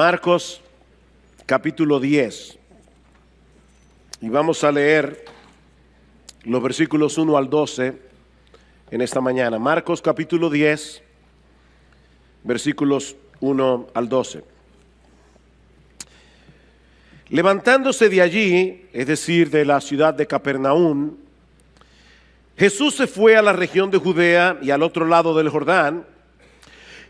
Marcos capítulo 10 y vamos a leer los versículos 1 al 12 en esta mañana. Marcos capítulo 10, versículos 1 al 12. Levantándose de allí, es decir, de la ciudad de Capernaum, Jesús se fue a la región de Judea y al otro lado del Jordán,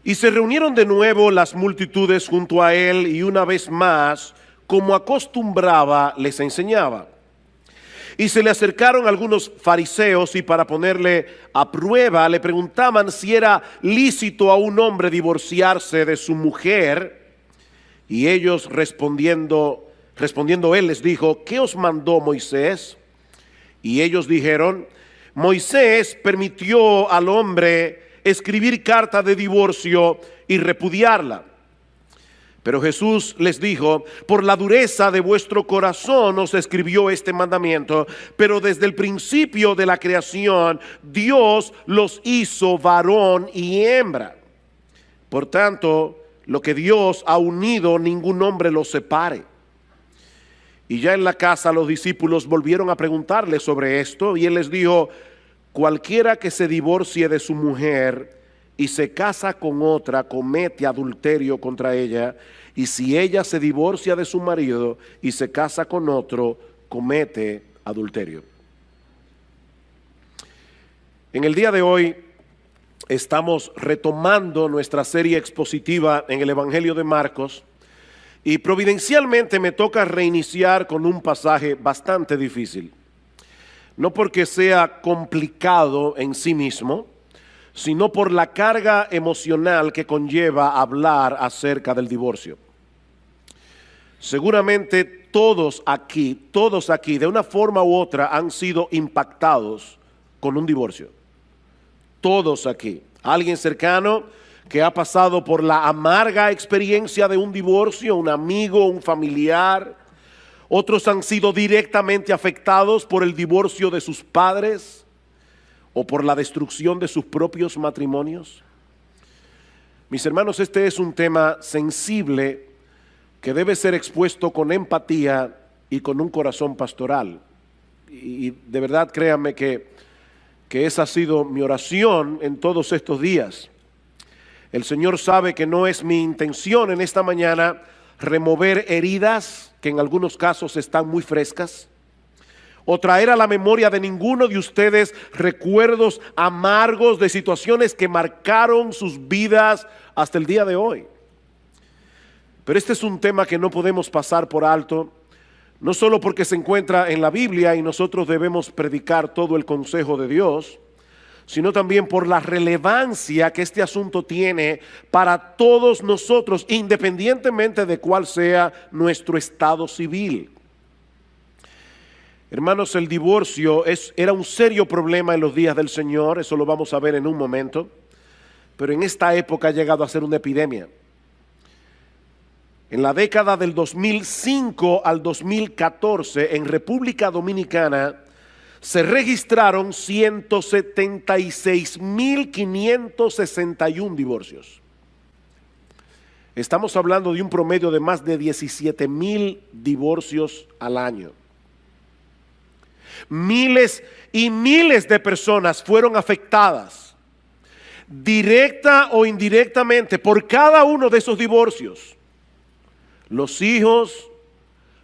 y se reunieron de nuevo las multitudes junto a él, y una vez más, como acostumbraba, les enseñaba. Y se le acercaron algunos fariseos, y para ponerle a prueba, le preguntaban si era lícito a un hombre divorciarse de su mujer. Y ellos respondiendo él les dijo: ¿qué os mandó Moisés? Y ellos dijeron: Moisés permitió al hombre escribir carta de divorcio y repudiarla. Pero Jesús les dijo: por la dureza de vuestro corazón os escribió este mandamiento, pero desde el principio de la creación Dios los hizo varón y hembra. Por tanto, lo que Dios ha unido, ningún hombre lo separe. Y ya en la casa los discípulos volvieron a preguntarle sobre esto, y él les dijo: cualquiera que se divorcie de su mujer y se casa con otra, comete adulterio contra ella, y si ella se divorcia de su marido y se casa con otro, comete adulterio. En el día de hoy estamos retomando nuestra serie expositiva en el Evangelio de Marcos, y providencialmente me toca reiniciar con un pasaje bastante difícil. No porque sea complicado en sí mismo, sino por la carga emocional que conlleva hablar acerca del divorcio. Seguramente todos aquí, de una forma u otra, han sido impactados con un divorcio. Todos aquí. Alguien cercano que ha pasado por la amarga experiencia de un divorcio, un amigo, un familiar. Otros han sido directamente afectados por el divorcio de sus padres o por la destrucción de sus propios matrimonios. Mis hermanos, este es un tema sensible que debe ser expuesto con empatía y con un corazón pastoral. Y de verdad, créanme que esa ha sido mi oración en todos estos días. El Señor sabe que no es mi intención en esta mañana remover heridas que en algunos casos están muy frescas, o traer a la memoria de ninguno de ustedes recuerdos amargos de situaciones que marcaron sus vidas hasta el día de hoy. Pero este es un tema que no podemos pasar por alto, no solo porque se encuentra en la Biblia y nosotros debemos predicar todo el consejo de Dios, sino también por la relevancia que este asunto tiene para todos nosotros, independientemente de cuál sea nuestro estado civil. Hermanos, el divorcio era un serio problema en los días del Señor, eso lo vamos a ver en un momento, pero en esta época ha llegado a ser una epidemia. En la década del 2005 al 2014, en República Dominicana, se registraron 176.561 divorcios. Estamos hablando de un promedio de más de 17,000 divorcios al año. Miles y miles de personas fueron afectadas, directa o indirectamente, por cada uno de esos divorcios. Los hijos,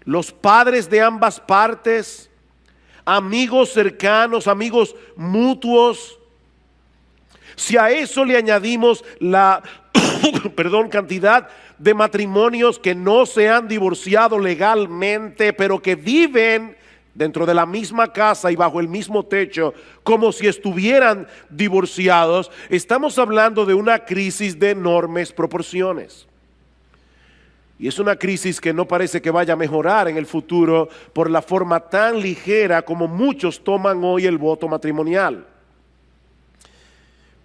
los padres de ambas partes, amigos cercanos, amigos mutuos. Si a eso le añadimos la cantidad de matrimonios que no se han divorciado legalmente, pero que viven dentro de la misma casa y bajo el mismo techo, como si estuvieran divorciados, estamos hablando de una crisis de enormes proporciones. Y es una crisis que no parece que vaya a mejorar en el futuro por la forma tan ligera como muchos toman hoy el voto matrimonial.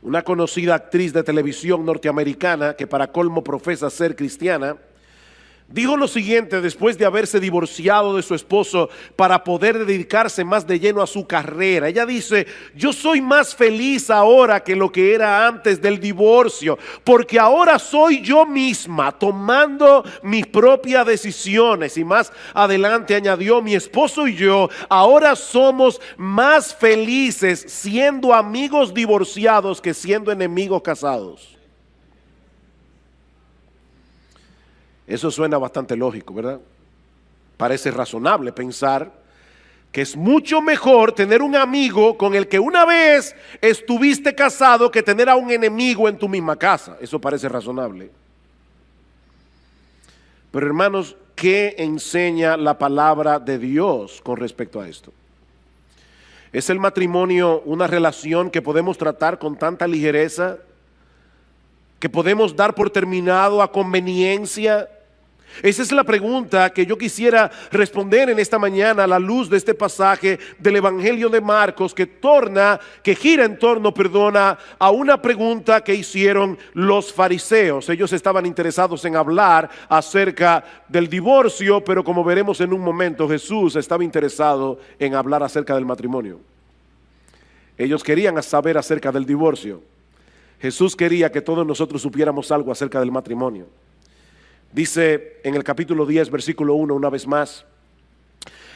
Una conocida actriz de televisión norteamericana, que para colmo profesa ser cristiana, dijo lo siguiente después de haberse divorciado de su esposo para poder dedicarse más de lleno a su carrera. Ella dice: yo soy más feliz ahora que lo que era antes del divorcio, porque ahora soy yo misma tomando mis propias decisiones. Y más adelante añadió: mi esposo y yo ahora somos más felices siendo amigos divorciados que siendo enemigos casados. Eso suena bastante lógico, ¿verdad? Parece razonable pensar que es mucho mejor tener un amigo con el que una vez estuviste casado que tener a un enemigo en tu misma casa. Eso parece razonable. Pero hermanos, ¿qué enseña la palabra de Dios con respecto a esto? ¿Es el matrimonio una relación que podemos tratar con tanta ligereza, que podemos dar por terminado a conveniencia? Esa es la pregunta que yo quisiera responder en esta mañana a la luz de este pasaje del Evangelio de Marcos, que gira en torno, a una pregunta que hicieron los fariseos. Ellos estaban interesados en hablar acerca del divorcio, pero como veremos en un momento, Jesús estaba interesado en hablar acerca del matrimonio. Ellos querían saber acerca del divorcio. Jesús quería que todos nosotros supiéramos algo acerca del matrimonio. Dice en el capítulo 10, versículo 1, una vez más: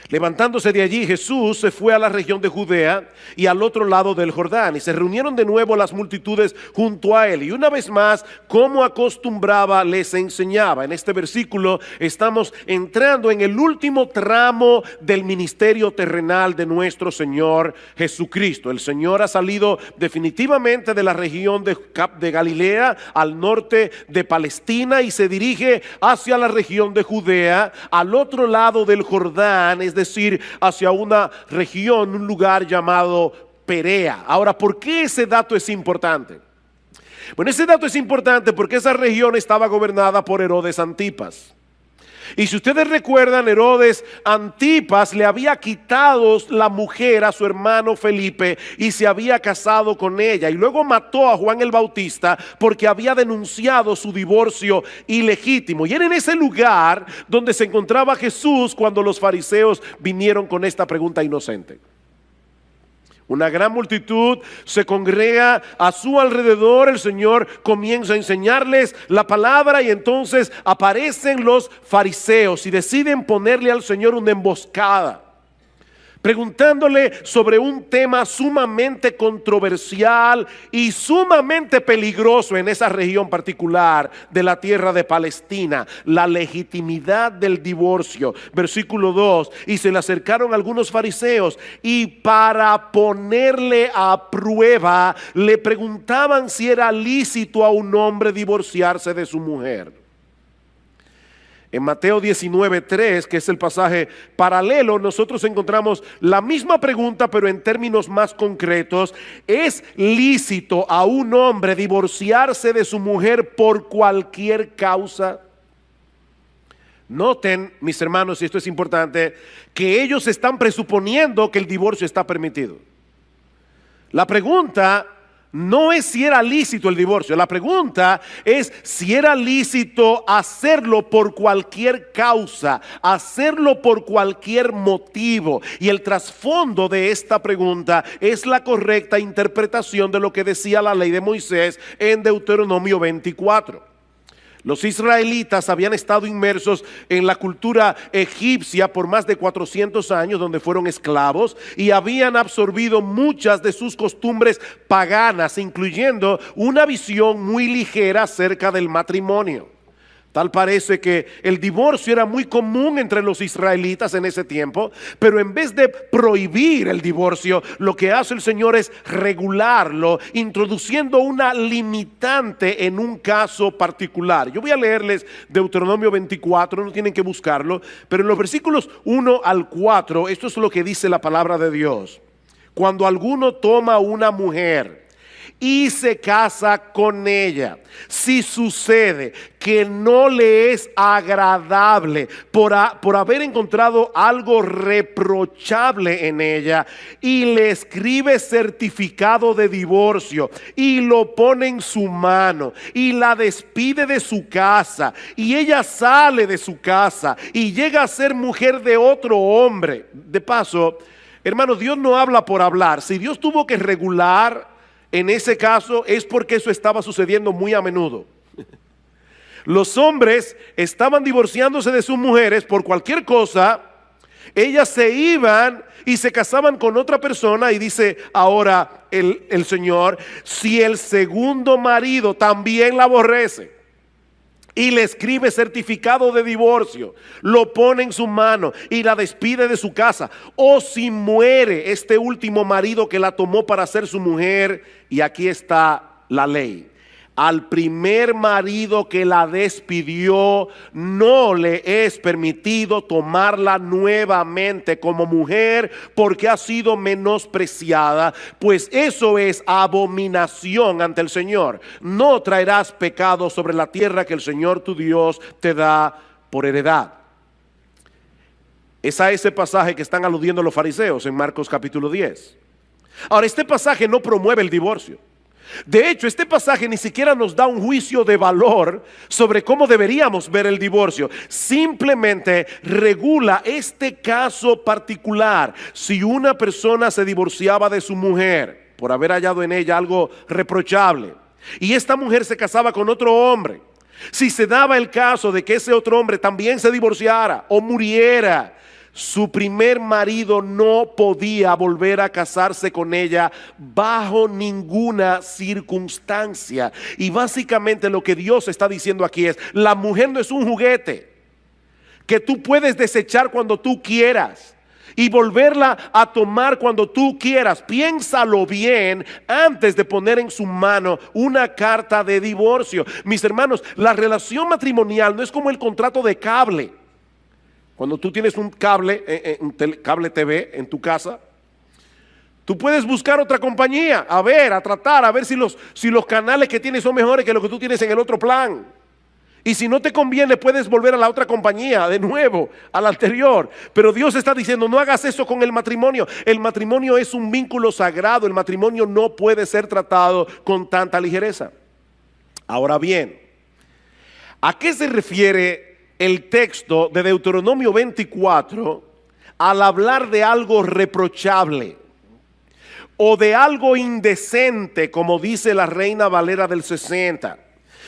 levantándose de allí, Jesús se fue a la región de Judea y al otro lado del Jordán, y se reunieron de nuevo las multitudes junto a él, y una vez más, como acostumbraba, les enseñaba. En este versículo estamos entrando en el último tramo del ministerio terrenal de nuestro Señor Jesucristo. El Señor ha salido definitivamente de la región de Galilea, al norte de Palestina, y se dirige hacia la región de Judea, al otro lado del Jordán, es decir, hacia una región, un lugar llamado Perea. Ahora, ¿por qué ese dato es importante? Bueno, ese dato es importante porque esa región estaba gobernada por Herodes Antipas. Y si ustedes recuerdan, Herodes Antipas le había quitado la mujer a su hermano Felipe y se había casado con ella, y luego mató a Juan el Bautista porque había denunciado su divorcio ilegítimo. Y era en ese lugar donde se encontraba Jesús cuando los fariseos vinieron con esta pregunta inocente. Una gran multitud se congrega a su alrededor. El Señor comienza a enseñarles la palabra, y entonces aparecen los fariseos y deciden ponerle al Señor una emboscada, preguntándole sobre un tema sumamente controversial y sumamente peligroso en esa región particular de la tierra de Palestina: la legitimidad del divorcio. Versículo 2: y se le acercaron algunos fariseos, y para ponerle a prueba le preguntaban si era lícito a un hombre divorciarse de su mujer. En Mateo 19:3, que es el pasaje paralelo, nosotros encontramos la misma pregunta, pero en términos más concretos: ¿es lícito a un hombre divorciarse de su mujer por cualquier causa? Noten, mis hermanos, y esto es importante, que ellos están presuponiendo que el divorcio está permitido. La pregunta no es si era lícito el divorcio, la pregunta es si era lícito hacerlo por cualquier causa, hacerlo por cualquier motivo. Y el trasfondo de esta pregunta es la correcta interpretación de lo que decía la ley de Moisés en Deuteronomio 24. Los israelitas habían estado inmersos en la cultura egipcia por más de 400 años, donde fueron esclavos, y habían absorbido muchas de sus costumbres paganas, incluyendo una visión muy ligera acerca del matrimonio. Tal parece que el divorcio era muy común entre los israelitas en ese tiempo, pero en vez de prohibir el divorcio, lo que hace el Señor es regularlo, introduciendo una limitante en un caso particular. Yo voy a leerles Deuteronomio 24, no tienen que buscarlo, pero en los versículos 1 al 4, esto es lo que dice la palabra de Dios: cuando alguno toma una mujer y se casa con ella. Si sucede que no le es agradable por haber encontrado algo reprochable en ella y le escribe certificado de divorcio y lo pone en su mano y la despide de su casa y ella sale de su casa y llega a ser mujer de otro hombre. De paso, hermanos, Dios no habla por hablar. Si Dios tuvo que regular en ese caso es porque eso estaba sucediendo muy a menudo. Los hombres estaban divorciándose de sus mujeres por cualquier cosa. Ellas se iban y se casaban con otra persona y dice ahora el Señor, si el segundo marido también la aborrece y le escribe certificado de divorcio, lo pone en su mano y la despide de su casa, o si muere este último marido que la tomó para ser su mujer, y aquí está la ley: al primer marido que la despidió no le es permitido tomarla nuevamente como mujer porque ha sido menospreciada, pues eso es abominación ante el Señor. No traerás pecado sobre la tierra que el Señor tu Dios te da por heredad. Es a ese pasaje que están aludiendo los fariseos en Marcos capítulo 10. Ahora, este pasaje no promueve el divorcio. De hecho, este pasaje ni siquiera nos da un juicio de valor sobre cómo deberíamos ver el divorcio. Simplemente regula este caso particular. Si una persona se divorciaba de su mujer por haber hallado en ella algo reprochable y esta mujer se casaba con otro hombre, si se daba el caso de que ese otro hombre también se divorciara o muriera, su primer marido no podía volver a casarse con ella bajo ninguna circunstancia. Y básicamente lo que Dios está diciendo aquí es: la mujer no es un juguete que tú puedes desechar cuando tú quieras y volverla a tomar cuando tú quieras. Piénsalo bien antes de poner en su mano una carta de divorcio. Mis hermanos, la relación matrimonial no es como el contrato de cable. Cuando tú tienes un cable, cable TV en tu casa, tú puedes buscar otra compañía, a ver si los canales que tienes son mejores que los que tú tienes en el otro plan. Y si no te conviene, puedes volver a la otra compañía, de nuevo, a la anterior. Pero Dios está diciendo: no hagas eso con el matrimonio. El matrimonio es un vínculo sagrado. El matrimonio no puede ser tratado con tanta ligereza. Ahora bien, ¿a qué se refiere el texto de Deuteronomio 24 al hablar de algo reprochable o de algo indecente, como dice la Reina Valera del 60?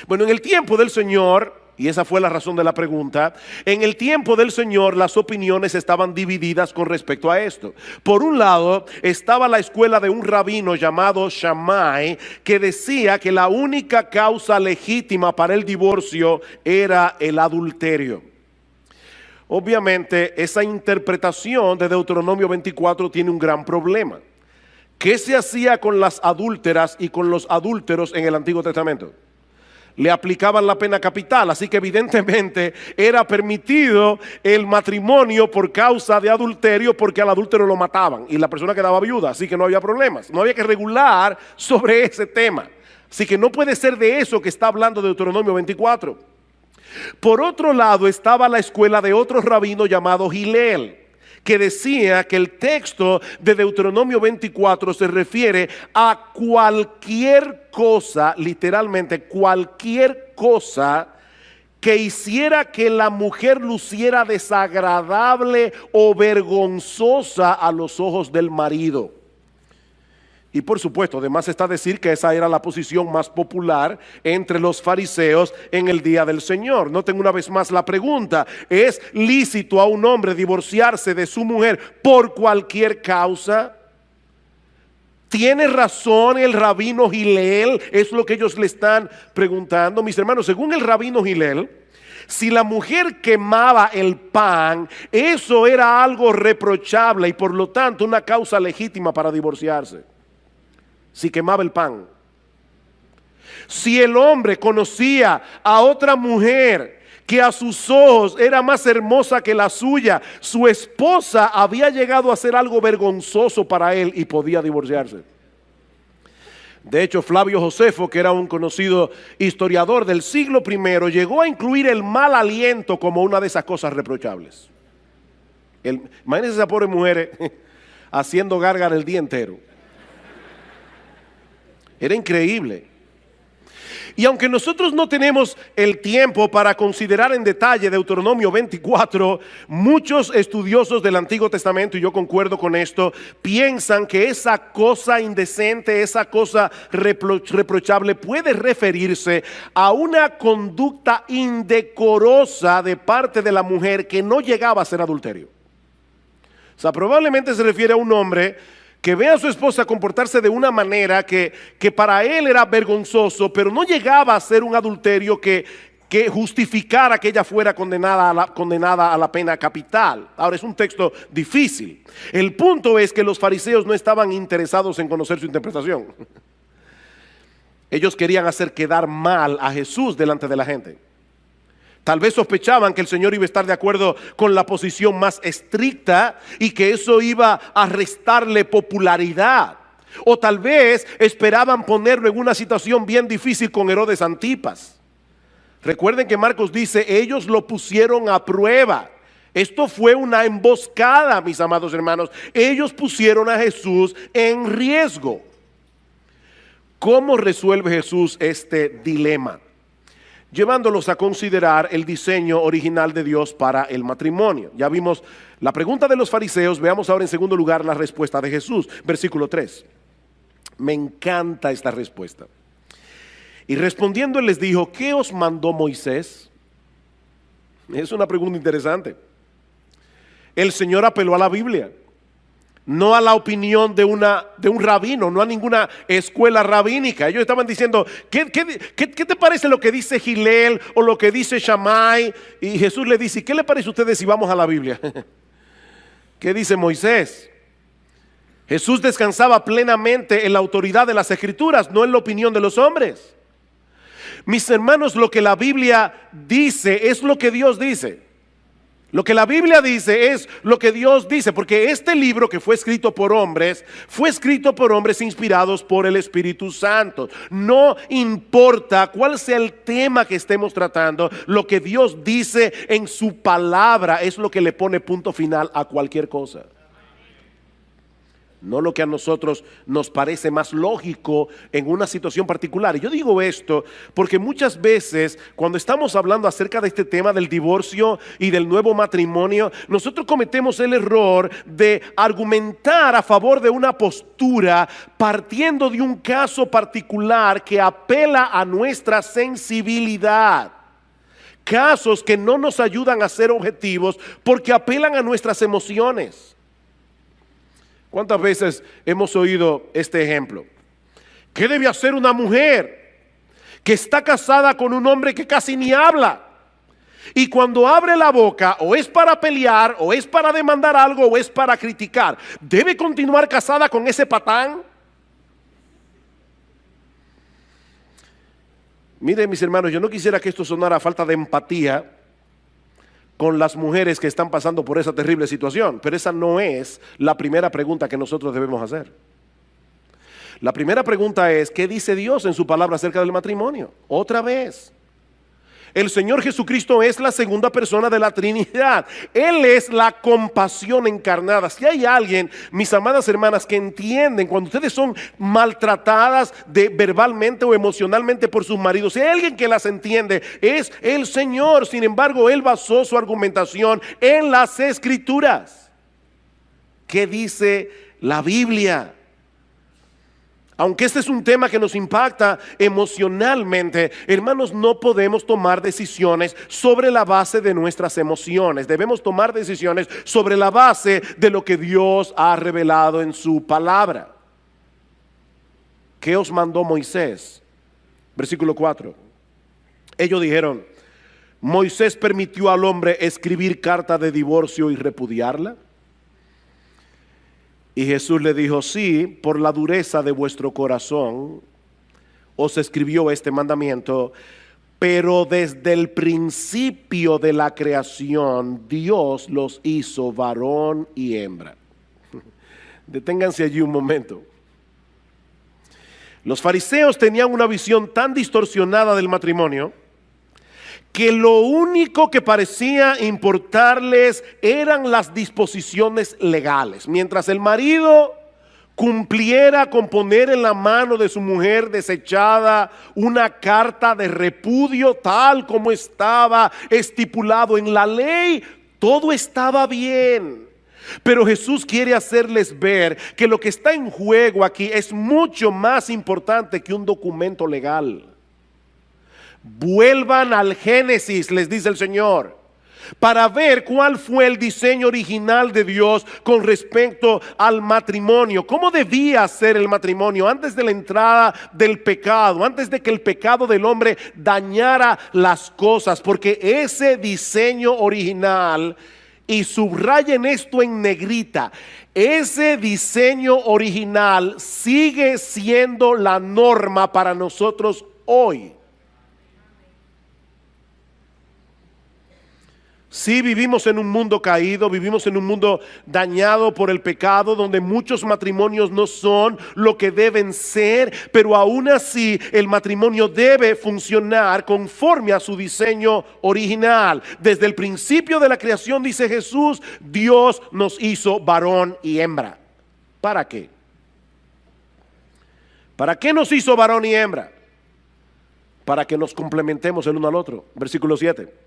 Bueno, en el tiempo del Señor, y esa fue la razón de la pregunta, en el tiempo del Señor las opiniones estaban divididas con respecto a esto. Por un lado estaba la escuela de un rabino llamado Shammai, que decía que la única causa legítima para el divorcio era el adulterio. Obviamente esa interpretación de Deuteronomio 24 tiene un gran problema. ¿Qué se hacía con las adúlteras y con los adúlteros en el Antiguo Testamento? Le aplicaban la pena capital, así que evidentemente era permitido el matrimonio por causa de adulterio, porque al adúltero lo mataban y la persona quedaba viuda, así que no había problemas, no había que regular sobre ese tema. Así que no puede ser de eso que está hablando Deuteronomio 24. Por otro lado estaba la escuela de otro rabino llamado Hillel, que decía que el texto de Deuteronomio 24 se refiere a cualquier cosa, literalmente cualquier cosa que hiciera que la mujer luciera desagradable o vergonzosa a los ojos del marido. Y por supuesto, además está decir que esa era la posición más popular entre los fariseos en el día del Señor. Noten una vez más la pregunta: ¿es lícito a un hombre divorciarse de su mujer por cualquier causa? ¿Tiene razón el rabino Hillel? Es lo que ellos le están preguntando. Mis hermanos, según el rabino Hillel, si la mujer quemaba el pan, eso era algo reprochable y por lo tanto una causa legítima para divorciarse. Si quemaba el pan. Si el hombre conocía a otra mujer que a sus ojos era más hermosa que la suya, su esposa había llegado a hacer algo vergonzoso para él y podía divorciarse. De hecho, Flavio Josefo, que era un conocido historiador del siglo I, llegó a incluir el mal aliento como una de esas cosas reprochables. Imagínense esa pobre mujer haciendo gárgara el día entero. Era increíble. Y aunque nosotros no tenemos el tiempo para considerar en detalle Deuteronomio 24, muchos estudiosos del Antiguo Testamento, y yo concuerdo con esto, piensan que esa cosa indecente, esa cosa reprochable puede referirse a una conducta indecorosa de parte de la mujer que no llegaba a ser adulterio. O sea, probablemente se refiere a un hombre que ve a su esposa comportarse de una manera que para él era vergonzoso, pero no llegaba a ser un adulterio que justificara que ella fuera condenada a la pena capital. Ahora, es un texto difícil. El punto es que los fariseos no estaban interesados en conocer su interpretación. Ellos querían hacer quedar mal a Jesús delante de la gente. Tal vez sospechaban que el Señor iba a estar de acuerdo con la posición más estricta y que eso iba a restarle popularidad. O tal vez esperaban ponerlo en una situación bien difícil con Herodes Antipas. Recuerden que Marcos dice, ellos lo pusieron a prueba. Esto fue una emboscada, mis amados hermanos. Ellos pusieron a Jesús en riesgo. ¿Cómo resuelve Jesús este dilema? Llevándolos a considerar el diseño original de Dios para el matrimonio. Ya vimos la pregunta de los fariseos, veamos ahora en segundo lugar la respuesta de Jesús. Versículo 3. Me encanta esta respuesta. Y respondiendo él les dijo, ¿qué os mandó Moisés? Es una pregunta interesante. El Señor apeló a la Biblia, no a la opinión de un rabino, no a ninguna escuela rabínica. Ellos estaban diciendo, ¿qué te parece lo que dice Gilel o lo que dice Shammai? Y Jesús le dice, ¿qué le parece a ustedes si vamos a la Biblia? ¿Qué dice Moisés? Jesús descansaba plenamente en la autoridad de las Escrituras, no en la opinión de los hombres. Mis hermanos, lo que la Biblia dice es lo que Dios dice. Lo que la Biblia dice es lo que Dios dice, porque este libro que fue escrito por hombres inspirados por el Espíritu Santo. No importa cuál sea el tema que estemos tratando, lo que Dios dice en su palabra es lo que le pone punto final a cualquier cosa. No lo que a nosotros nos parece más lógico en una situación particular. Y yo digo esto porque muchas veces cuando estamos hablando acerca de este tema del divorcio y del nuevo matrimonio, nosotros cometemos el error de argumentar a favor de una postura partiendo de un caso particular que apela a nuestra sensibilidad. Casos que no nos ayudan a ser objetivos porque apelan a nuestras emociones. ¿Cuántas veces hemos oído este ejemplo? ¿Qué debe hacer una mujer que está casada con un hombre que casi ni habla? Y cuando abre la boca, o es para pelear, o es para demandar algo, o es para criticar, ¿debe continuar casada con ese patán? Miren, mis hermanos, yo no quisiera que esto sonara a falta de empatía con las mujeres que están pasando por esa terrible situación, pero esa no es la primera pregunta que nosotros debemos hacer. La primera pregunta es, ¿qué dice Dios en su palabra acerca del matrimonio? Otra vez, el Señor Jesucristo es la segunda persona de la Trinidad. Él es la compasión encarnada. Si hay alguien, mis amadas hermanas, que entienden cuando ustedes son maltratadas verbalmente o emocionalmente por sus maridos, si hay alguien que las entiende, es el Señor. Sin embargo, Él basó su argumentación en las Escrituras. ¿Qué dice la Biblia? Aunque este es un tema que nos impacta emocionalmente, hermanos, no podemos tomar decisiones sobre la base de nuestras emociones. Debemos tomar decisiones sobre la base de lo que Dios ha revelado en su palabra. ¿Qué os mandó Moisés? Versículo 4. Ellos dijeron, ¿Moisés permitió al hombre escribir carta de divorcio y repudiarla? Y Jesús le dijo, sí, por la dureza de vuestro corazón os escribió este mandamiento, pero desde el principio de la creación Dios los hizo varón y hembra. Deténganse allí un momento. Los fariseos tenían una visión tan distorsionada del matrimonio que lo único que parecía importarles eran las disposiciones legales. Mientras el marido cumpliera con poner en la mano de su mujer desechada una carta de repudio tal como estaba estipulado en la ley, todo estaba bien. Pero Jesús quiere hacerles ver que lo que está en juego aquí es mucho más importante que un documento legal. Vuelvan al Génesis, les dice el Señor, para ver cuál fue el diseño original de Dios con respecto al matrimonio. ¿Cómo debía ser el matrimonio antes de la entrada del pecado, antes de que el pecado del hombre dañara las cosas? Porque ese diseño original, y subrayen esto en negrita, ese diseño original sigue siendo la norma para nosotros hoy. Sí, vivimos en un mundo caído, vivimos en un mundo dañado por el pecado, donde muchos matrimonios no son lo que deben ser, pero aún así el matrimonio debe funcionar conforme a su diseño original. Desde el principio de la creación, dice Jesús, Dios nos hizo varón y hembra. ¿Para qué? ¿Para qué nos hizo varón y hembra? Para que nos complementemos el uno al otro. Versículo 7.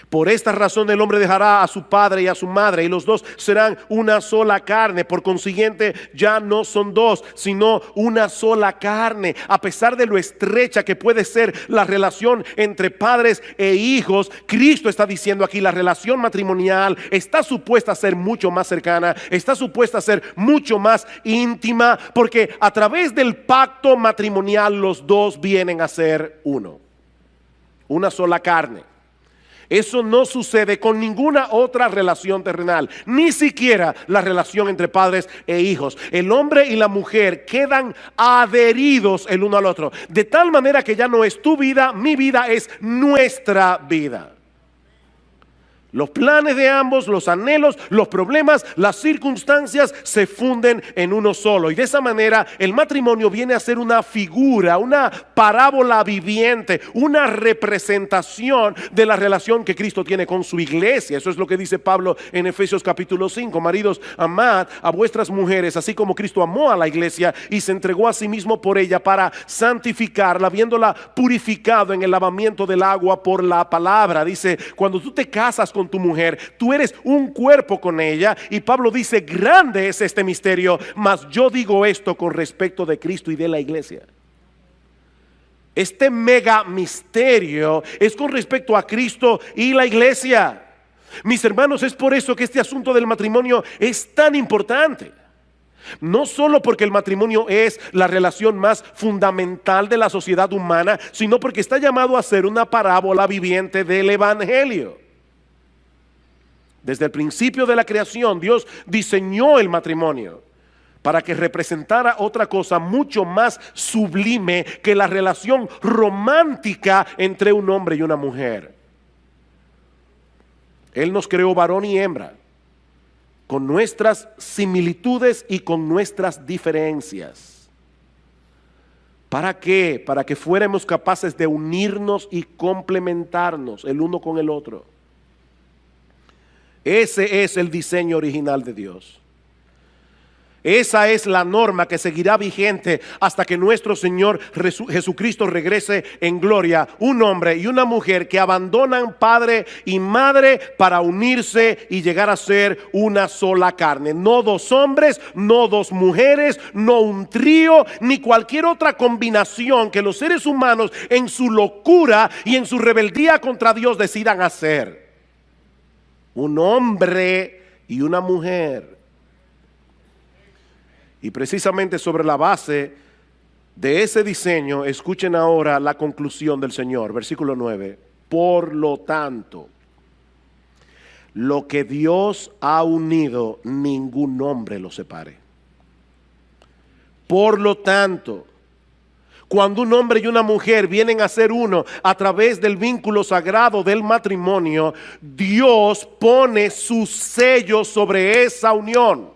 Por esta razón el hombre dejará a su padre y a su madre, y los dos serán una sola carne. Por consiguiente, ya no son dos, sino una sola carne. A pesar de lo estrecha que puede ser la relación entre padres e hijos, Cristo está diciendo aquí, la relación matrimonial está supuesta a ser mucho más cercana, está supuesta a ser mucho más íntima, porque a través del pacto matrimonial los dos vienen a ser uno, una sola carne. Eso no sucede con ninguna otra relación terrenal, ni siquiera la relación entre padres e hijos. El hombre y la mujer quedan adheridos el uno al otro, de tal manera que ya no es tu vida, mi vida, es nuestra vida. Los planes de ambos, los anhelos, los problemas, las circunstancias se funden en uno solo. Y de esa manera el matrimonio viene a ser una figura, una parábola viviente, una representación de la relación que Cristo tiene con su iglesia. Eso es lo que dice Pablo en Efesios capítulo 5. Maridos, amad a vuestras mujeres, así como Cristo amó a la iglesia y se entregó a sí mismo por ella para santificarla, habiéndola purificado en el lavamiento del agua por la palabra. Dice, cuando tú te casas con tu mujer, tú eres un cuerpo con ella. Y Pablo dice, grande es este misterio, mas yo digo esto con respecto de Cristo y de la iglesia. Este mega misterio es con respecto a Cristo y la iglesia. Mis hermanos, es por eso que este asunto del matrimonio es tan importante. No solo porque el matrimonio es la relación más fundamental de la sociedad humana, sino porque está llamado a ser una parábola viviente del evangelio. Desde el principio de la creación, Dios diseñó el matrimonio para que representara otra cosa mucho más sublime que la relación romántica entre un hombre y una mujer. Él nos creó varón y hembra, con nuestras similitudes y con nuestras diferencias. ¿Para qué? Para que fuéramos capaces de unirnos y complementarnos el uno con el otro. Ese es el diseño original de Dios. Esa es la norma que seguirá vigente hasta que nuestro Señor Jesucristo regrese en gloria. Un hombre y una mujer que abandonan padre y madre para unirse y llegar a ser una sola carne. No dos hombres, no dos mujeres, no un trío, ni cualquier otra combinación que los seres humanos en su locura y en su rebeldía contra Dios decidan hacer. Un hombre y una mujer. Y precisamente sobre la base de ese diseño, escuchen ahora la conclusión del Señor, versículo 9. Por lo tanto, lo que Dios ha unido, ningún hombre lo separe. Por lo tanto, cuando un hombre y una mujer vienen a ser uno a través del vínculo sagrado del matrimonio, Dios pone su sello sobre esa unión.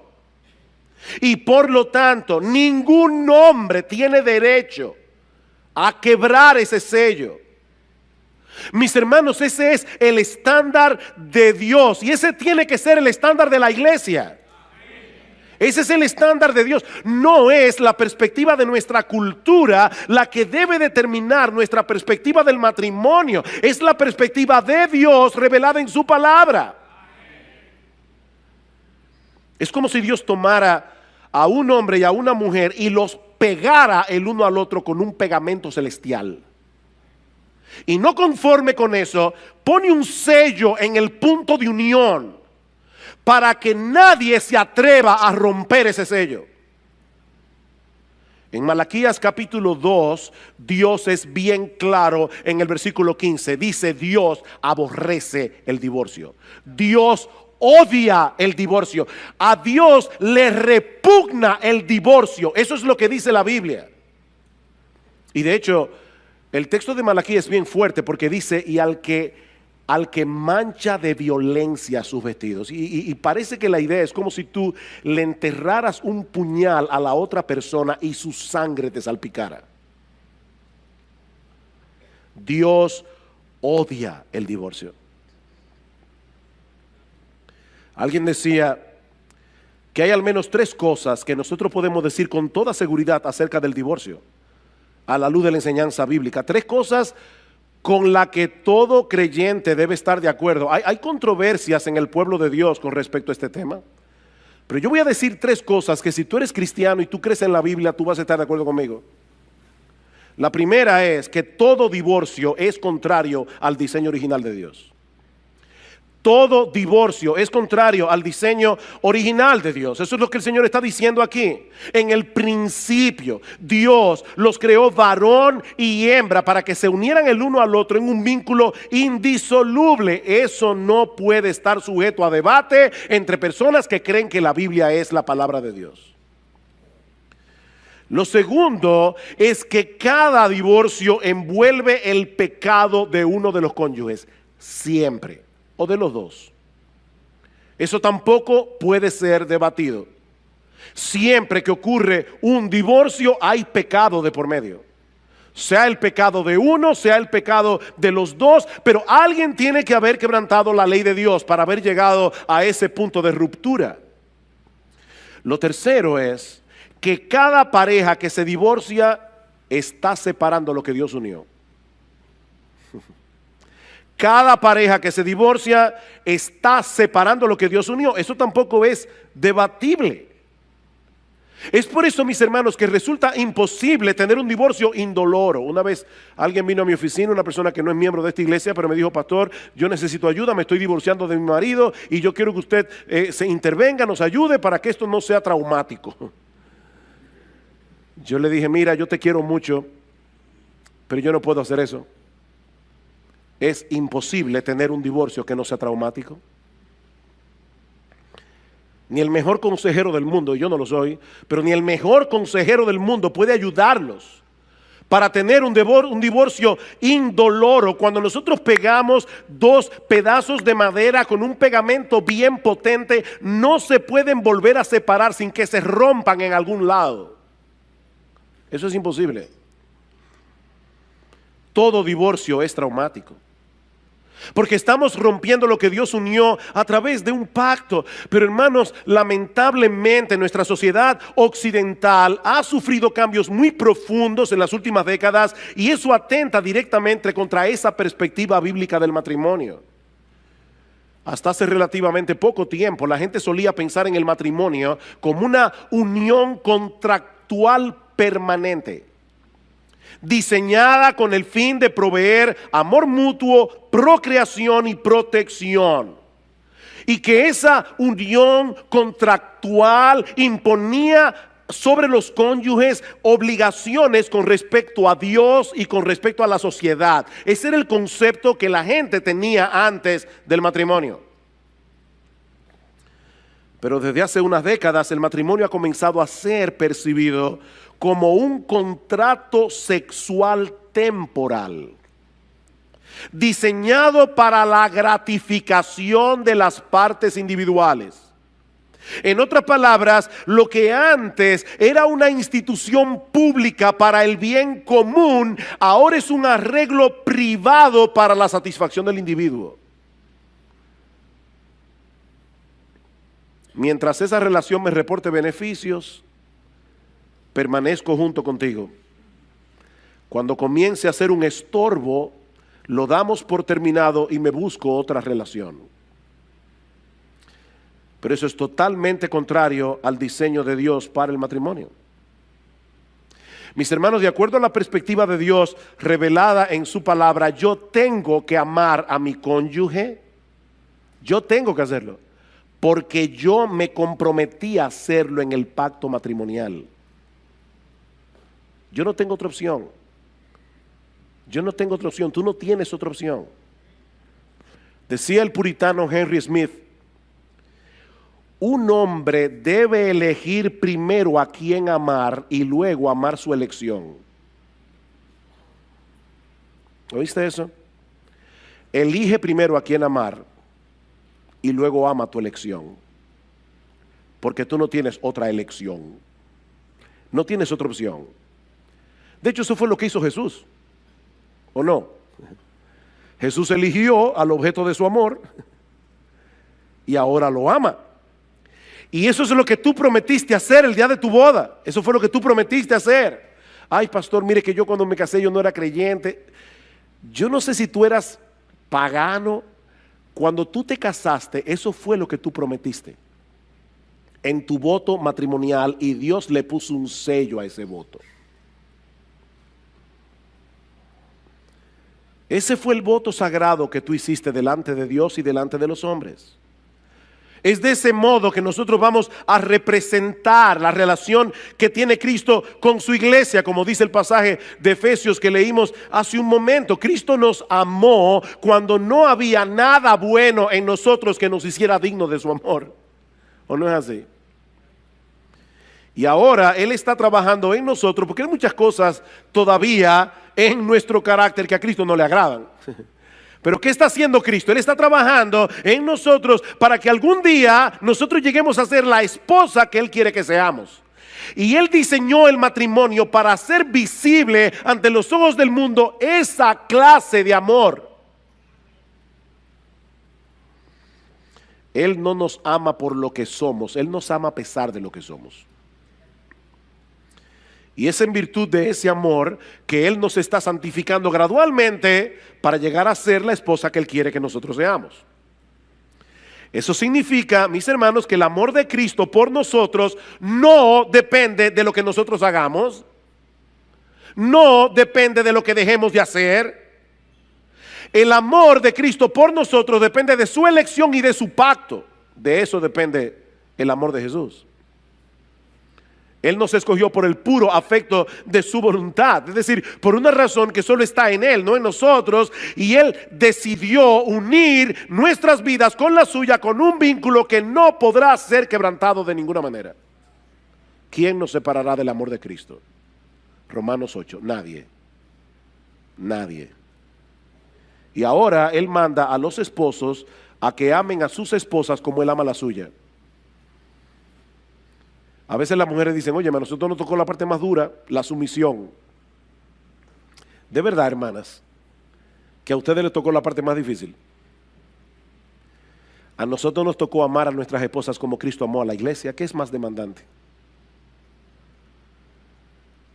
Y por lo tanto, ningún hombre tiene derecho a quebrar ese sello. Mis hermanos, ese es el estándar de Dios y ese tiene que ser el estándar de la iglesia. Ese es el estándar de Dios. No es la perspectiva de nuestra cultura la que debe determinar nuestra perspectiva del matrimonio. Es la perspectiva de Dios revelada en su palabra. Es como si Dios tomara a un hombre y a una mujer y los pegara el uno al otro con un pegamento celestial. Y no conforme con eso, pone un sello en el punto de unión para que nadie se atreva a romper ese sello. En Malaquías capítulo 2, Dios es bien claro en el versículo 15. Dice: Dios aborrece el divorcio. Dios odia el divorcio. A Dios le repugna el divorcio. Eso es lo que dice la Biblia. Y de hecho, el texto de Malaquías es bien fuerte porque dice: y al que mancha de violencia sus vestidos. Y parece que la idea es como si tú le enterraras un puñal a la otra persona y su sangre te salpicara. Dios odia el divorcio. Alguien decía que hay al menos 3 cosas que nosotros podemos decir con toda seguridad acerca del divorcio, a la luz de la enseñanza bíblica. 3 cosas con las que todo creyente debe estar de acuerdo. Hay controversias en el pueblo de Dios con respecto a este tema, pero yo voy a decir 3 cosas que si tú eres cristiano y tú crees en la Biblia, tú vas a estar de acuerdo conmigo. La primera es que todo divorcio es contrario al diseño original de Dios. Todo divorcio es contrario al diseño original de Dios. Eso es lo que el Señor está diciendo aquí. En el principio, Dios los creó varón y hembra para que se unieran el uno al otro en un vínculo indisoluble. Eso no puede estar sujeto a debate entre personas que creen que la Biblia es la palabra de Dios. Lo segundo es que cada divorcio envuelve el pecado de uno de los cónyuges, siempre. O de los dos. Eso tampoco puede ser debatido. Siempre que ocurre un divorcio hay pecado de por medio. Sea el pecado de uno, sea el pecado de los dos, pero alguien tiene que haber quebrantado la ley de Dios para haber llegado a ese punto de ruptura. Lo tercero es que cada pareja que se divorcia está separando lo que Dios unió. Cada pareja que se divorcia está separando lo que Dios unió. Eso tampoco es debatible. Es por eso, mis hermanos, que resulta imposible tener un divorcio indoloro. Una vez alguien vino a mi oficina, una persona que no es miembro de esta iglesia, pero me dijo: pastor, yo necesito ayuda, me estoy divorciando de mi marido y yo quiero que usted se intervenga, nos ayude para que esto no sea traumático. Yo le dije: mira, yo te quiero mucho, pero yo no puedo hacer eso. Es imposible tener un divorcio que no sea traumático. Ni el mejor consejero del mundo, yo no lo soy, pero ni el mejor consejero del mundo puede ayudarlos para tener un divorcio indoloro. Cuando nosotros pegamos 2 pedazos de madera con un pegamento bien potente, no se pueden volver a separar sin que se rompan en algún lado. Eso es imposible. Todo divorcio es traumático, porque estamos rompiendo lo que Dios unió a través de un pacto. Pero hermanos, lamentablemente nuestra sociedad occidental ha sufrido cambios muy profundos en las últimas décadas y eso atenta directamente contra esa perspectiva bíblica del matrimonio. Hasta hace relativamente poco tiempo la gente solía pensar en el matrimonio como una unión contractual permanente, diseñada con el fin de proveer amor mutuo, procreación y protección. Y que esa unión contractual imponía sobre los cónyuges obligaciones con respecto a Dios y con respecto a la sociedad. Ese era el concepto que la gente tenía antes del matrimonio. Pero desde hace unas décadas el matrimonio ha comenzado a ser percibido como un contrato sexual temporal, diseñado para la gratificación de las partes individuales En otras palabras, lo que antes era una institución pública para el bien común, ahora es un arreglo privado para la satisfacción del individuo. Mientras esa relación me reporte beneficios, permanezco junto contigo. Cuando comience a ser un estorbo, lo damos por terminado y me busco otra relación. Pero eso es totalmente contrario al diseño de Dios para el matrimonio. Mis hermanos, de acuerdo a la perspectiva de Dios revelada en su palabra, yo tengo que amar a mi cónyuge. Yo tengo que hacerlo, porque yo me comprometí a hacerlo en el pacto matrimonial. Yo no tengo otra opción. Yo no tengo otra opción. Tú no tienes otra opción. Decía el puritano Henry Smith: un hombre debe elegir primero a quién amar y luego amar su elección. ¿Oíste eso? Elige primero a quién amar y luego ama tu elección. Porque tú no tienes otra elección. No tienes otra opción. De hecho, eso fue lo que hizo Jesús. ¿O no? Jesús eligió al objeto de su amor y ahora lo ama. Y eso es lo que tú prometiste hacer el día de tu boda. Eso fue lo que tú prometiste hacer. Ay, pastor, mire que yo cuando me casé yo no era creyente. Yo no sé si tú eras pagano. Cuando tú te casaste, eso fue lo que tú prometiste en tu voto matrimonial, y Dios le puso un sello a ese voto. Ese fue el voto sagrado que tú hiciste delante de Dios y delante de los hombres. Es de ese modo que nosotros vamos a representar la relación que tiene Cristo con su iglesia, como dice el pasaje de Efesios que leímos hace un momento. Cristo nos amó cuando no había nada bueno en nosotros que nos hiciera dignos de su amor. ¿O no es así? Y ahora Él está trabajando en nosotros, porque hay muchas cosas todavía en nuestro carácter que a Cristo no le agradan. Pero ¿qué está haciendo Cristo? Él está trabajando en nosotros para que algún día nosotros lleguemos a ser la esposa que Él quiere que seamos. Y Él diseñó el matrimonio para hacer visible ante los ojos del mundo esa clase de amor. Él no nos ama por lo que somos, Él nos ama a pesar de lo que somos. Y es en virtud de ese amor que Él nos está santificando gradualmente para llegar a ser la esposa que Él quiere que nosotros seamos. Eso significa, mis hermanos, que el amor de Cristo por nosotros no depende de lo que nosotros hagamos, no depende de lo que dejemos de hacer. El amor de Cristo por nosotros depende de su elección y de su pacto. De eso depende el amor de Jesús. Él nos escogió por el puro afecto de su voluntad, es decir, por una razón que solo está en Él, no en nosotros, y Él decidió unir nuestras vidas con la suya, con un vínculo que no podrá ser quebrantado de ninguna manera. ¿Quién nos separará del amor de Cristo? Romanos 8, nadie, nadie. Y ahora Él manda a los esposos a que amen a sus esposas como Él ama a la suya. A veces las mujeres dicen: oye, a nosotros nos tocó la parte más dura, la sumisión. De verdad, hermanas, que a ustedes les tocó la parte más difícil. A nosotros nos tocó amar a nuestras esposas como Cristo amó a la iglesia. ¿Qué es más demandante?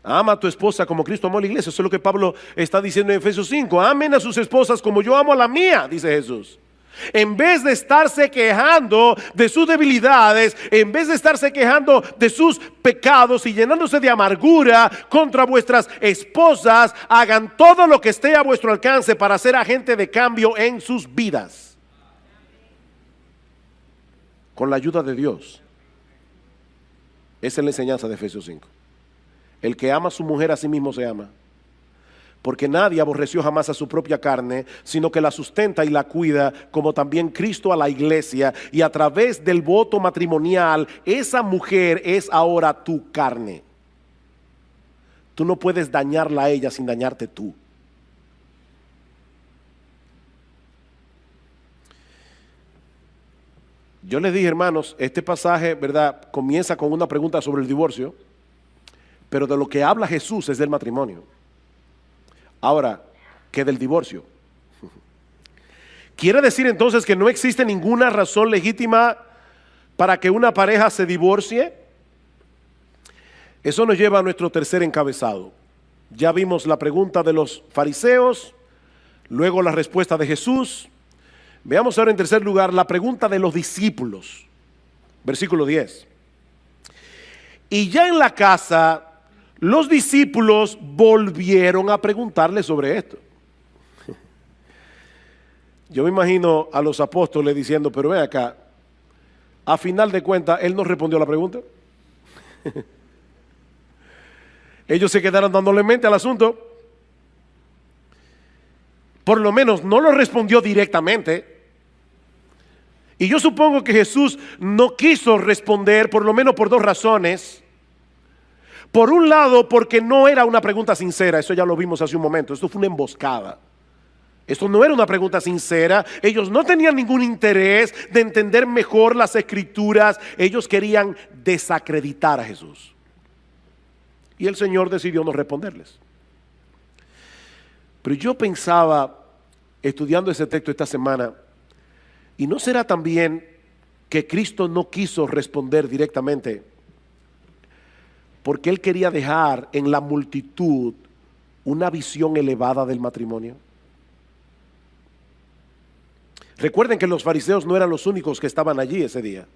Ama a tu esposa como Cristo amó a la iglesia. Eso es lo que Pablo está diciendo en Efesios 5. Amen a sus esposas como yo amo a la mía, dice Jesús. En vez de estarse quejando de sus debilidades, en vez de estarse quejando de sus pecados y llenándose de amargura contra vuestras esposas, hagan todo lo que esté a vuestro alcance para ser agente de cambio en sus vidas. Con la ayuda de Dios. Esa es la enseñanza de Efesios 5. El que ama a su mujer a sí mismo se ama. Porque nadie aborreció jamás a su propia carne, sino que la sustenta y la cuida, como también Cristo a la iglesia. Y a través del voto matrimonial, esa mujer es ahora tu carne. Tú no puedes dañarla a ella sin dañarte tú. Yo les dije, hermanos, este pasaje, ¿verdad?, comienza con una pregunta sobre el divorcio, pero de lo que habla Jesús es del matrimonio. Ahora, ¿qué del divorcio? ¿Quiere decir entonces que no existe ninguna razón legítima para que una pareja se divorcie? Eso nos lleva a nuestro tercer encabezado. Ya vimos la pregunta de los fariseos, luego la respuesta de Jesús. Veamos ahora en tercer lugar la pregunta de los discípulos. Versículo 10. Y ya en la casa, los discípulos volvieron a preguntarle sobre esto. Yo me imagino a los apóstoles diciendo, pero ven acá, a final de cuentas, él no respondió a la pregunta. Ellos se quedaron dándole mente al asunto. Por lo menos no lo respondió directamente. Y yo supongo que Jesús no quiso responder, por lo menos por dos razones. Por un lado, porque no era una pregunta sincera, eso ya lo vimos hace un momento, esto fue una emboscada. Esto no era una pregunta sincera, ellos no tenían ningún interés de entender mejor las escrituras, ellos querían desacreditar a Jesús. Y el Señor decidió no responderles. Pero yo pensaba, estudiando ese texto esta semana, ¿y no será también que Cristo no quiso responder directamente? Porque Él quería dejar en la multitud una visión elevada del matrimonio. Recuerden que los fariseos no eran los únicos que estaban allí ese día.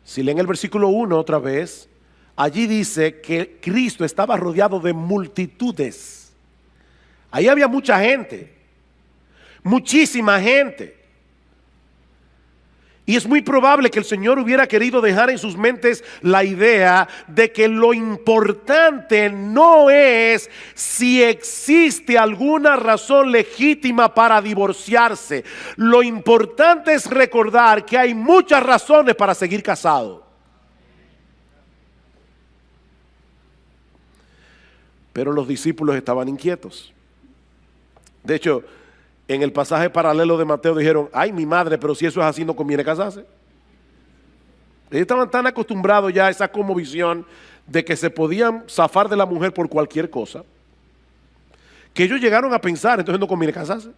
Si leen el versículo 1 otra vez, allí dice que Cristo estaba rodeado de multitudes. Ahí había mucha gente, muchísima gente. Y es muy probable que el Señor hubiera querido dejar en sus mentes la idea de que lo importante no es si existe alguna razón legítima para divorciarse. Lo importante es recordar que hay muchas razones para seguir casado. Pero los discípulos estaban inquietos. De hecho, en el pasaje paralelo de Mateo dijeron, ay mi madre, pero si eso es así no conviene casarse. Ellos estaban tan acostumbrados ya a esa cosmovisión de que se podían zafar de la mujer por cualquier cosa, que ellos llegaron a pensar, entonces no conviene casarse.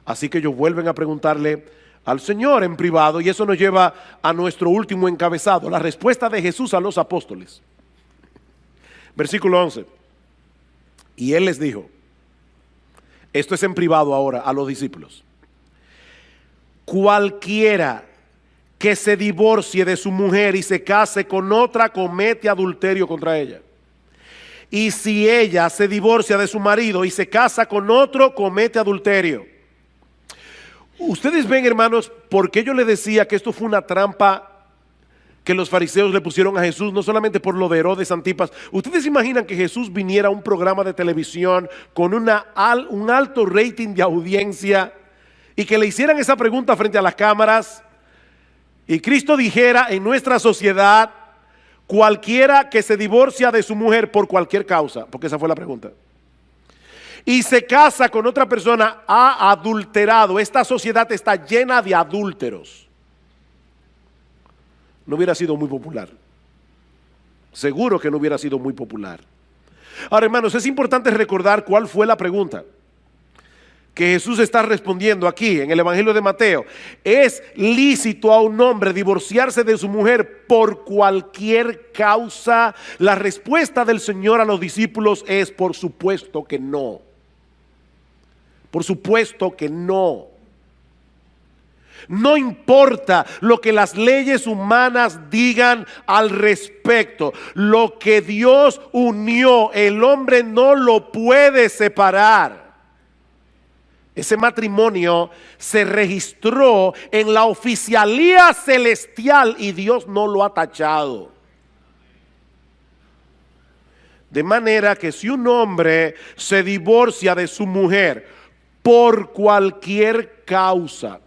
Así que ellos vuelven a preguntarle al Señor en privado, y eso nos lleva a nuestro último encabezado, la respuesta de Jesús a los apóstoles. Versículo 11. Y Él les dijo, esto es en privado ahora a los discípulos, cualquiera que se divorcie de su mujer y se case con otra comete adulterio contra ella. Y si ella se divorcia de su marido y se casa con otro, comete adulterio. Ustedes ven, hermanos, por qué yo les decía que esto fue una trampa que los fariseos le pusieron a Jesús, no solamente por lo de Herodes Antipas. ¿Ustedes imaginan que Jesús viniera a un programa de televisión con un alto rating de audiencia y que le hicieran esa pregunta frente a las cámaras? Y Cristo dijera, en nuestra sociedad, cualquiera que se divorcia de su mujer por cualquier causa, porque esa fue la pregunta, y se casa con otra persona, ha adulterado. Esta sociedad está llena de adúlteros. No hubiera sido muy popular. Seguro que no hubiera sido muy popular. Ahora, hermanos, es importante recordar cuál fue la pregunta que Jesús está respondiendo aquí en el Evangelio de Mateo. ¿Es lícito a un hombre divorciarse de su mujer por cualquier causa? La respuesta del Señor a los discípulos es por supuesto que no. Por supuesto que no. No importa lo que las leyes humanas digan al respecto. Lo que Dios unió, el hombre no lo puede separar. Ese matrimonio se registró en la oficialía celestial y Dios no lo ha tachado. De manera que si un hombre se divorcia de su mujer por cualquier causa,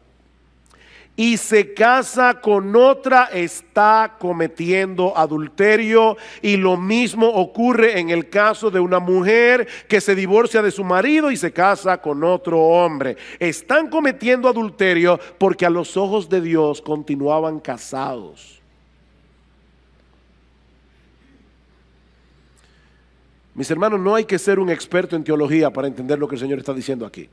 y se casa con otra, está cometiendo adulterio. Y lo mismo ocurre en el caso de una mujer que se divorcia de su marido y se casa con otro hombre. Están cometiendo adulterio porque a los ojos de Dios continuaban casados. Mis hermanos, no hay que ser un experto en teología para entender lo que el Señor está diciendo aquí.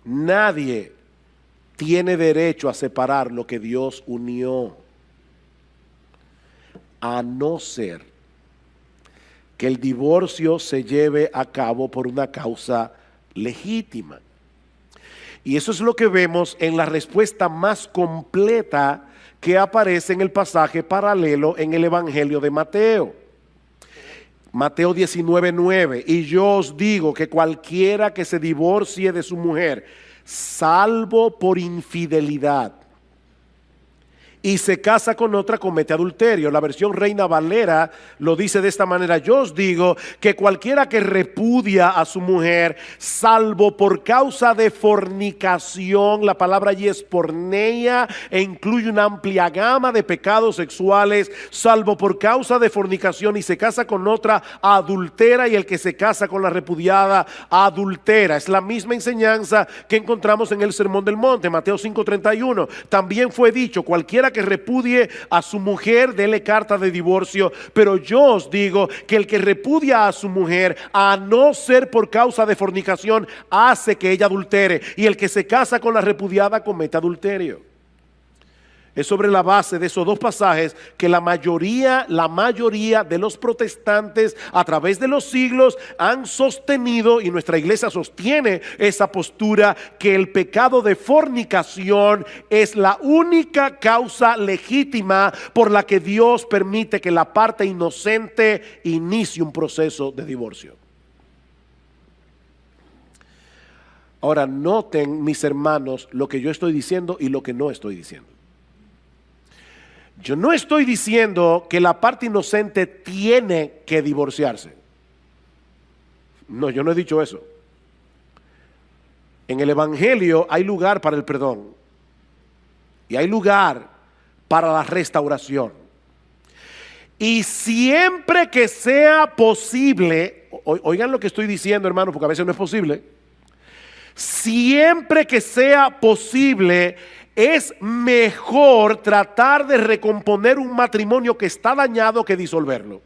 Nadie tiene derecho a separar lo que Dios unió, a no ser que el divorcio se lleve a cabo por una causa legítima. Y eso es lo que vemos en la respuesta más completa que aparece en el pasaje paralelo en el Evangelio de Mateo. Mateo 19:9, y yo os digo que cualquiera que se divorcie de su mujer, salvo por infidelidad, y se casa con otra, comete adulterio. La versión Reina Valera lo dice de esta manera: yo os digo que cualquiera que repudia a su mujer, salvo por causa de fornicación, la palabra allí es porneia e incluye una amplia gama de pecados sexuales, salvo por causa de fornicación y se casa con otra, adultera, y el que se casa con la repudiada, adultera. Es la misma enseñanza que encontramos en el Sermón del Monte, Mateo 5:31. También fue dicho: cualquiera que repudie a su mujer, dele carta de divorcio. Pero yo os digo que el que repudia a su mujer, a no ser por causa de fornicación, hace que ella adultere, y el que se casa con la repudiada comete adulterio. Es sobre la base de esos dos pasajes que la mayoría de los protestantes a través de los siglos han sostenido, y nuestra iglesia sostiene esa postura, que el pecado de fornicación es la única causa legítima por la que Dios permite que la parte inocente inicie un proceso de divorcio. Ahora, noten, mis hermanos, lo que yo estoy diciendo y lo que no estoy diciendo. Yo no estoy diciendo que la parte inocente tiene que divorciarse. No, yo no he dicho eso. En el Evangelio hay lugar para el perdón y hay lugar para la restauración. Y siempre que sea posible, oigan lo que estoy diciendo, hermano, porque a veces no es posible. Siempre que sea posible, es mejor tratar de recomponer un matrimonio que está dañado que disolverlo.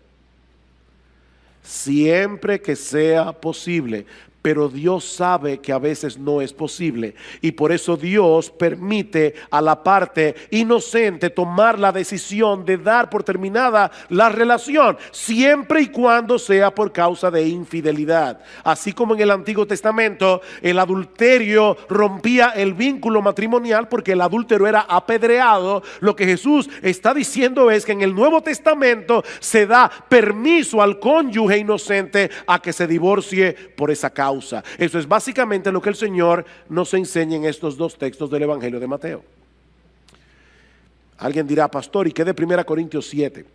Siempre que sea posible. Pero Dios sabe que a veces no es posible, y por eso Dios permite a la parte inocente tomar la decisión de dar por terminada la relación, siempre y cuando sea por causa de infidelidad. Así como en el Antiguo Testamento el adulterio rompía el vínculo matrimonial porque el adúltero era apedreado, lo que Jesús está diciendo es que en el Nuevo Testamento se da permiso al cónyuge inocente a que se divorcie por esa causa. Eso es básicamente lo que el Señor nos enseña en estos dos textos del Evangelio de Mateo. Alguien dirá: pastor, ¿y qué de 1 Corintios 7?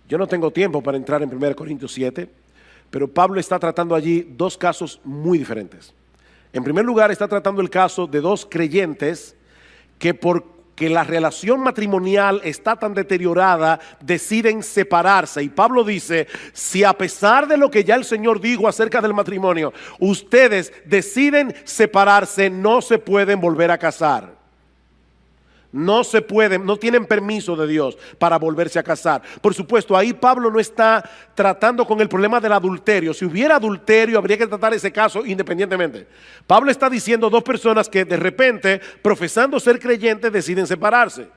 Yo no tengo tiempo para entrar en 1 Corintios 7, pero Pablo está tratando allí dos casos muy diferentes. En primer lugar, está tratando el caso de dos creyentes que porque la relación matrimonial está tan deteriorada, deciden separarse. Y Pablo dice: si a pesar de lo que ya el Señor dijo acerca del matrimonio, ustedes deciden separarse, no se pueden volver a casar. No se pueden, no tienen permiso de Dios para volverse a casar. Por supuesto, ahí Pablo no está tratando con el problema del adulterio. Si hubiera adulterio, habría que tratar ese caso independientemente. Pablo está diciendo dos personas que de repente, profesando ser creyentes, deciden separarse.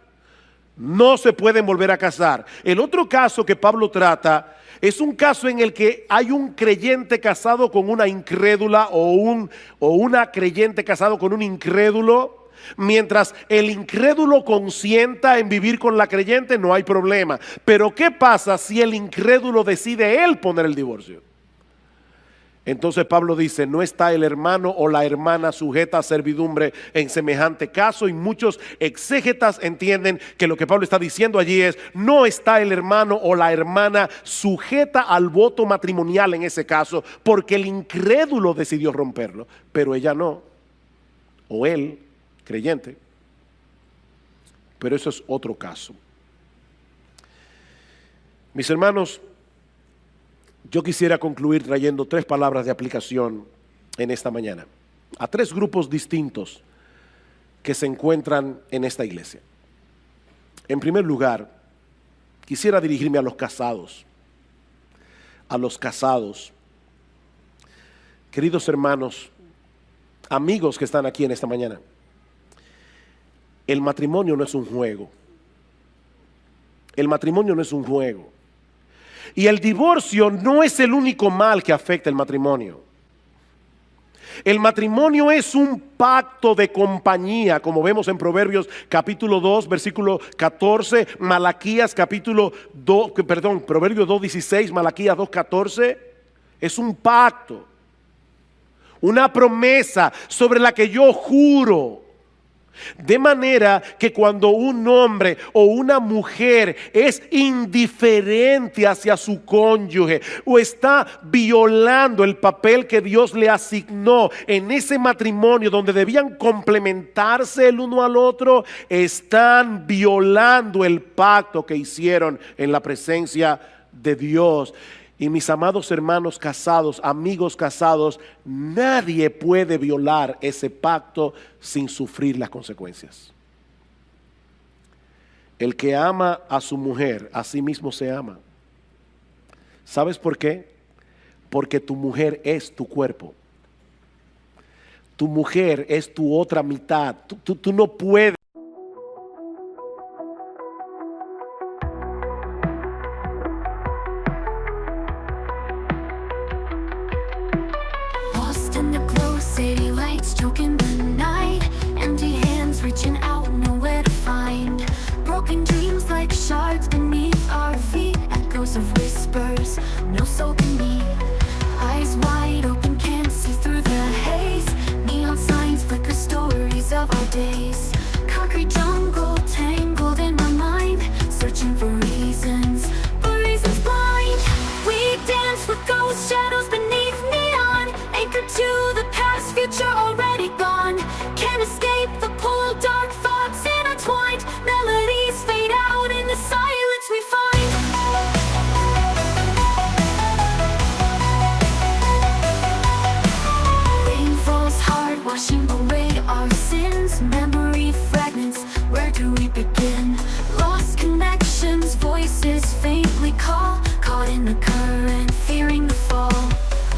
No se pueden volver a casar. El otro caso que Pablo trata es un caso en el que hay un creyente casado con una incrédula o una creyente casado con un incrédulo. Mientras el incrédulo consienta en vivir con la creyente, no hay problema. Pero ¿qué pasa si el incrédulo decide él poner el divorcio? Entonces Pablo dice: no está el hermano o la hermana sujeta a servidumbre en semejante caso. Y muchos exégetas entienden que lo que Pablo está diciendo allí es: no está el hermano o la hermana sujeta al voto matrimonial en ese caso, porque el incrédulo decidió romperlo, pero ella no. o él, creyente, pero eso es otro caso. Mis hermanos, yo quisiera concluir trayendo 3 palabras de aplicación en esta mañana a 3 grupos distintos que se encuentran en esta iglesia. En primer lugar, quisiera dirigirme a los casados. A los casados. Queridos hermanos, amigos que están aquí en esta mañana, el matrimonio no es un juego. El matrimonio no es un juego. Y el divorcio no es el único mal que afecta el matrimonio. El matrimonio es un pacto de compañía, como vemos en Proverbios capítulo 2, versículo 14, Malaquías capítulo 2, Proverbios 2:16, Malaquías 2:14. Es un pacto, una promesa sobre la que yo juro. De manera que cuando un hombre o una mujer es indiferente hacia su cónyuge o está violando el papel que Dios le asignó en ese matrimonio donde debían complementarse el uno al otro, están violando el pacto que hicieron en la presencia de Dios. Y mis amados hermanos casados, amigos casados, nadie puede violar ese pacto sin sufrir las consecuencias. El que ama a su mujer, a sí mismo se ama. ¿Sabes por qué? Porque tu mujer es tu cuerpo. Tu mujer es tu otra mitad. Tú no puedes. City lights choking the night, empty hands reaching out, nowhere to find. Broken dreams like shards beneath our feet, echoes of whispers, no soul can be. Eyes wide open, can't see through the haze. Neon signs flicker stories of our days. Concrete jungle tangled in my mind, searching for reasons, but reasons blind. We dance with ghost shadows beneath neon, anchored to the past, future already gone. Can't escape the pull, dark thoughts intertwined. Melodies fade out in the silence we find. Rain falls hard, washing away our sins. Memory fragments, where do we begin? Lost connections, voices faintly call. Caught in the current, fearing the fall.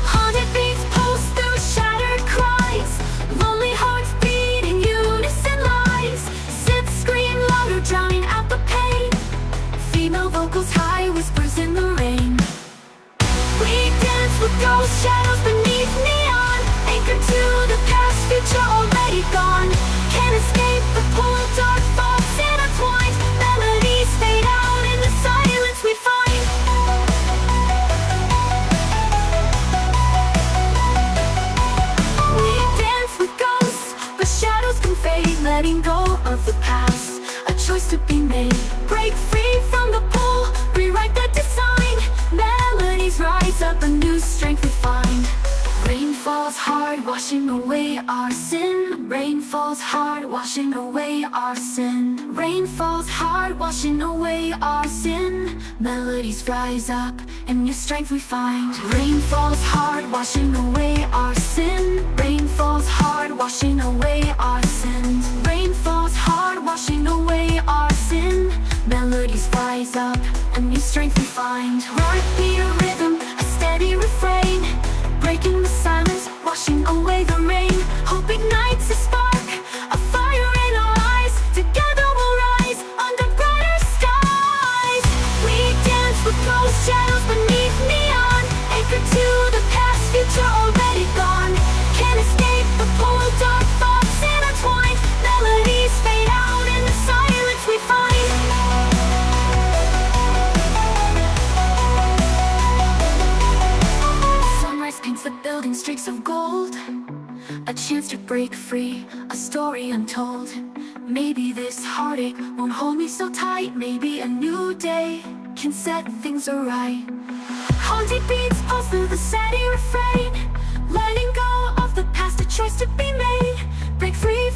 Haunted beats pulse through shattered cries. Lonely hearts beat in unison lies. Synths scream louder, drowning out the pain. Female vocals high, whispers in the rain. We dance with ghost shadows beneath neon, anchored to the past, future already gone. Can't escape the pull, dark thoughts intertwined. Melodies fade out in the silence we find. We dance with ghosts, but shadows can fade. Letting go of the past, a choice to be made. Break free from the pull, rewrite the design. Melodies rise up, a new strength we find. Rain falls hard, washing away our sin. Rain falls hard, washing away our sin. Rain falls hard, washing away our sin. Melodies rise up, and new strength we find. Rain falls hard, washing away our sin. Rain falls hard, washing away our sins. Rain falls hard, washing away our sin. Melodies rise up, and new strength we find. Heartbeat, a rhythm, a steady refrain. Breaking the silence, washing away the rain. Hope ignites a spark, a fire in our eyes. Together we'll rise under brighter skies. We dance with ghost shadows beneath neon, anchored to the past, future already gone. Can't escape the pull, dark thoughts intertwined. Melodies fade out in the silence we find. Paints the building streaks of gold, a chance to break free, a story untold. Maybe this heartache won't hold me so tight. Maybe a new day can set things right. Haunted beats pulse through the steady refrain. Letting go of the past, a choice to be made. Break free